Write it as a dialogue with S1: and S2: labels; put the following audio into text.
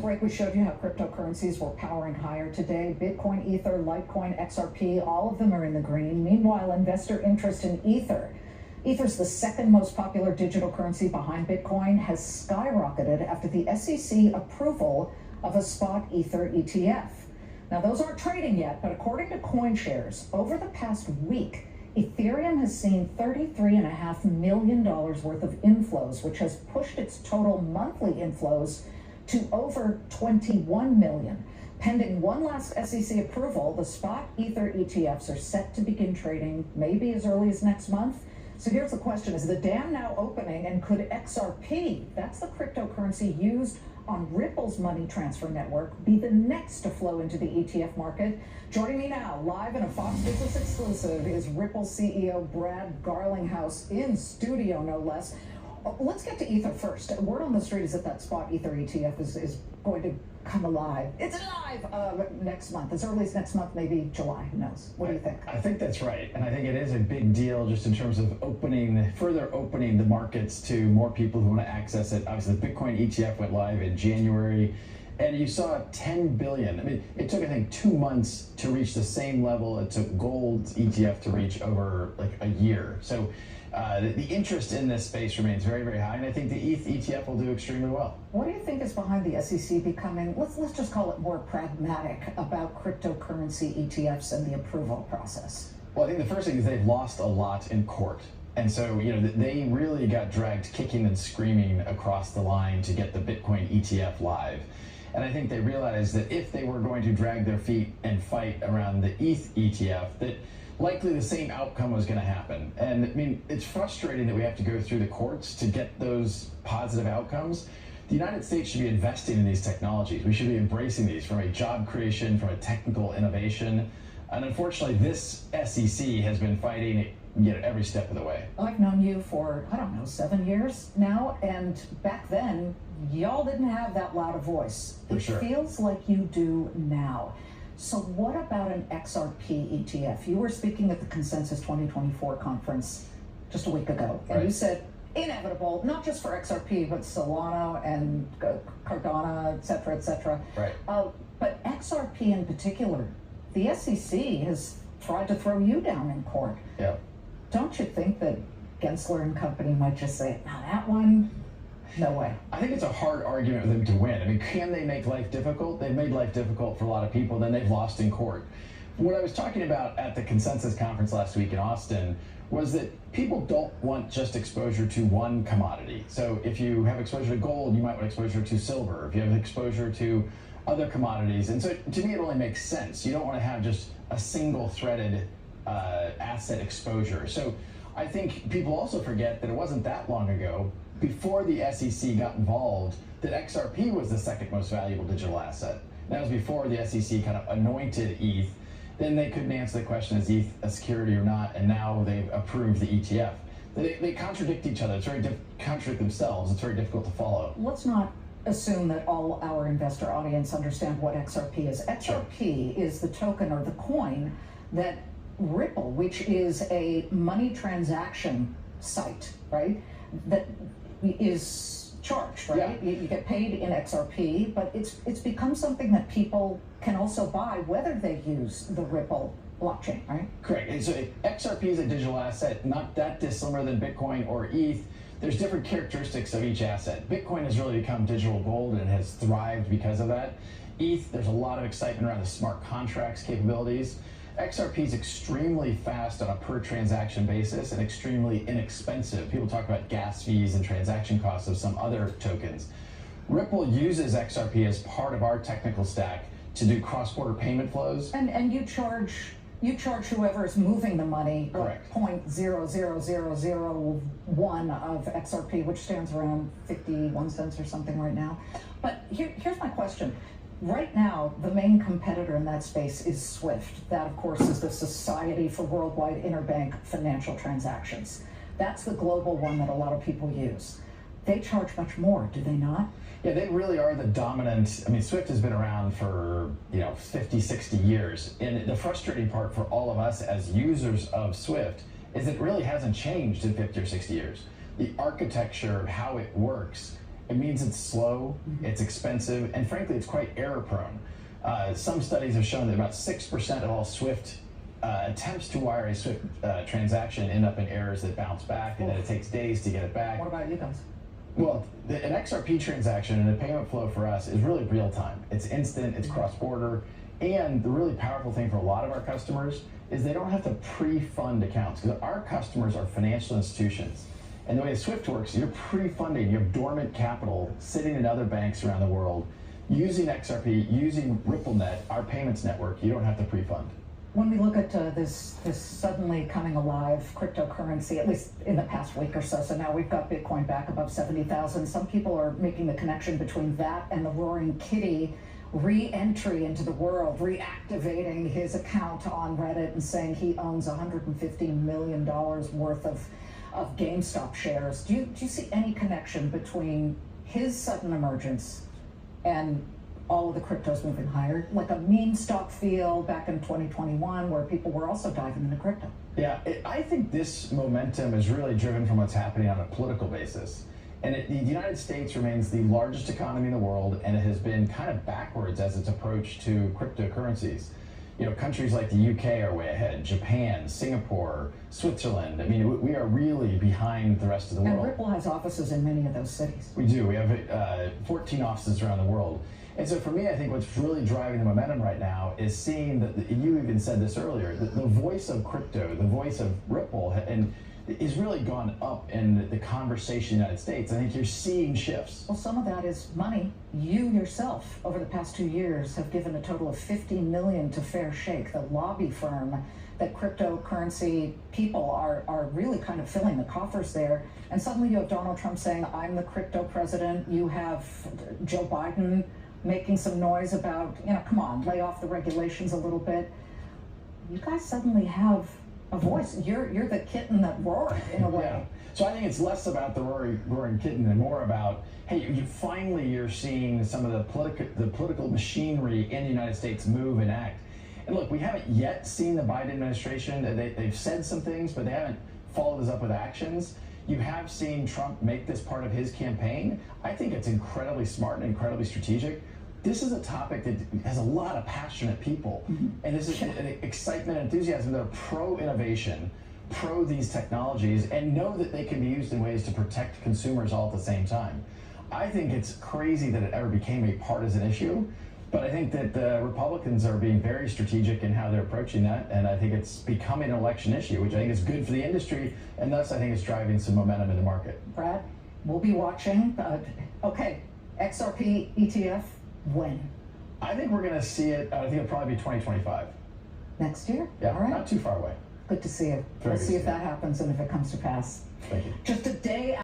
S1: break, we showed you how cryptocurrencies were powering higher today. Bitcoin, Ether, Litecoin, XRP, all of them are in the green. Meanwhile, investor interest in Ether's the second most popular digital currency behind Bitcoin, has skyrocketed after the SEC approval of a spot Ether ETF. Now, those aren't trading yet, but according to CoinShares, over the past week, Ethereum has seen $33.5 million worth of inflows, which has pushed its total monthly inflows to over 21 million. Pending one last SEC approval, the spot Ether ETFs are set to begin trading maybe as early as next month. So here's the question, is the dam now opening, and could XRP, that's the cryptocurrency used on Ripple's money transfer network, be the next to flow into the ETF market? Joining me now, live in a Fox Business exclusive, is Ripple CEO Brad Garlinghouse, in studio no less. Let's get to Ether first. Word on the street is that spot Ether ETF is going to come alive. It's alive next month, as early as next month, maybe July, who knows? What do you think?
S2: I think that's right. And I think it is a big deal just in terms of further opening the markets to more people who want to access it. Obviously, the Bitcoin ETF went live in January, and you saw 10 billion. I mean, it took, I think, 2 months to reach the same level it took gold's ETF to reach over like a year. So the interest in this space remains very, very high, and I think the ETH ETF will do extremely well.
S1: What do you think is behind the SEC becoming, let's just call it more pragmatic about cryptocurrency ETFs and the approval process?
S2: Well, I think the first thing is they've lost a lot in court. And so, they really got dragged kicking and screaming across the line to get the Bitcoin ETF live. And I think they realized that if they were going to drag their feet and fight around the ETH ETF, that likely the same outcome was going to happen. And I mean, it's frustrating that we have to go through the courts to get those positive outcomes. The United States should be investing in these technologies. We should be embracing these from a job creation, from a technical innovation. And unfortunately, this SEC has been fighting every step of the way.
S1: I've known you for, 7 years now, and back then, y'all didn't have that loud a voice.
S2: For sure.
S1: It feels like you do now. So what about an XRP ETF? You were speaking at the Consensus 2024 conference just a week ago, and
S2: right.
S1: You said inevitable, not just for XRP, but Solana and Cardano, et cetera, et cetera.
S2: Right.
S1: But XRP in particular, the SEC has tried to throw you down in court.
S2: Yeah.
S1: Don't you think that Gensler and company might just say, now that one, no way?
S2: I think it's a hard argument for them to win. I mean, can they make life difficult? They've made life difficult for a lot of people, then they've lost in court. What I was talking about at the Consensus conference last week in Austin was that people don't want just exposure to one commodity. So if you have exposure to gold, you might want exposure to silver. If you have exposure to other commodities. And so to me, it only makes sense. You don't want to have just a single threaded asset exposure. So I think people also forget that it wasn't that long ago, before the SEC got involved, that XRP was the second most valuable digital asset. That was before the SEC kind of anointed ETH. Then they couldn't answer the question, is ETH a security or not, and now they've approved the ETF. They contradict each other. It's very contradict themselves. It's very difficult to follow.
S1: Let's not assume that all our investor audience understand what XRP is. XRP is the token or the coin that Ripple, which is a money transaction site, right, that is charged, right?
S2: Yeah.
S1: You get paid in XRP, but it's become something that people can also buy whether they use the Ripple blockchain, right?
S2: Correct. And so XRP is a digital asset, not that dissimilar than Bitcoin or ETH. There's different characteristics of each asset. Bitcoin has really become digital gold and has thrived because of that. ETH, there's a lot of excitement around the smart contracts capabilities. XRP is extremely fast on a per transaction basis and extremely inexpensive. People talk about gas fees and transaction costs of some other tokens. Ripple uses XRP as part of our technical stack to do cross-border payment flows.
S1: And you charge whoever is moving the money,
S2: correct,
S1: 0.00001 of XRP, which stands around 51 cents or something right now. But here's my question. Right now, the main competitor in that space is SWIFT. That, of course, is the Society for Worldwide Interbank Financial Transactions. That's the global one that a lot of people use. They charge much more, do they not?
S2: Yeah, they really are the dominant. I mean, SWIFT has been around for 50, 60 years. And the frustrating part for all of us as users of SWIFT is it really hasn't changed in 50 or 60 years. The architecture of how it works It means it's slow, it's expensive, and frankly, it's quite error prone. Some studies have shown that about 6% of all SWIFT attempts to wire a SWIFT transaction end up in errors that bounce back, and then it takes days to get it back.
S1: What about you guys?
S2: Well, an XRP transaction and a payment flow for us is really real time. It's instant, it's cross-border, and the really powerful thing for a lot of our customers is they don't have to pre-fund accounts, because our customers are financial institutions. And the way SWIFT works, you're pre-funding, you have dormant capital sitting in other banks around the world. Using XRP, using RippleNet, our payments network, you don't have to pre-fund.
S1: When we look at this suddenly coming alive cryptocurrency, at least in the past week or so now we've got Bitcoin back above 70,000. Some people are making the connection between that and the Roaring Kitty re-entry into the world, reactivating his account on Reddit and saying he owns $150 million worth of GameStop shares. Do you see any connection between his sudden emergence and all of the cryptos moving higher, like a meme stock feel back in 2021 where people were also diving into crypto?
S2: Yeah, I think this momentum is really driven from what's happening on a political basis. And the United States remains the largest economy in the world, and it has been kind of backwards as its approach to cryptocurrencies. You know, countries like the UK are way ahead, Japan, Singapore, Switzerland. I mean, we are really behind the rest of the world.
S1: And Ripple has offices in many of those cities.
S2: We do. We have 14 offices around the world. And so for me, I think what's really driving the momentum right now is seeing that, you even said this earlier, the voice of crypto, the voice of Ripple, and is really gone up in the conversation in the United States. I think you're seeing shifts.
S1: Well, some of that is money. You yourself, over the past 2 years, have given a total of $50 million to Fair Shake, the lobby firm that cryptocurrency people are really kind of filling the coffers there. And suddenly you have Donald Trump saying, I'm the crypto president. You have Joe Biden making some noise about, come on, lay off the regulations a little bit. You guys suddenly have a voice. You're the kitten that roared in a way.
S2: Yeah. So I think it's less about the roaring kitten and more about, hey, you're seeing some of the political machinery in the United States move and act. And look, we haven't yet seen the Biden administration. They've said some things, but they haven't followed this up with actions. You have seen Trump make this part of his campaign. I think it's incredibly smart and incredibly strategic. This is a topic that has a lot of passionate people, and this is an excitement and enthusiasm. They're pro-innovation, pro these technologies, and know that they can be used in ways to protect consumers all at the same time. I think it's crazy that it ever became a partisan issue, but I think that the Republicans are being very strategic in how they're approaching that, and I think it's becoming an election issue, which I think is good for the industry, and thus I think it's driving some momentum in the market.
S1: Brad, we'll be watching. Okay, XRP ETF, when?
S2: I think we're going to see it, I think it'll probably be 2025.
S1: Next year?
S2: Yeah,
S1: all right.
S2: Not too far away.
S1: Good to see you. We'll see if that happens and if it comes to pass.
S2: Thank you.
S1: Just a day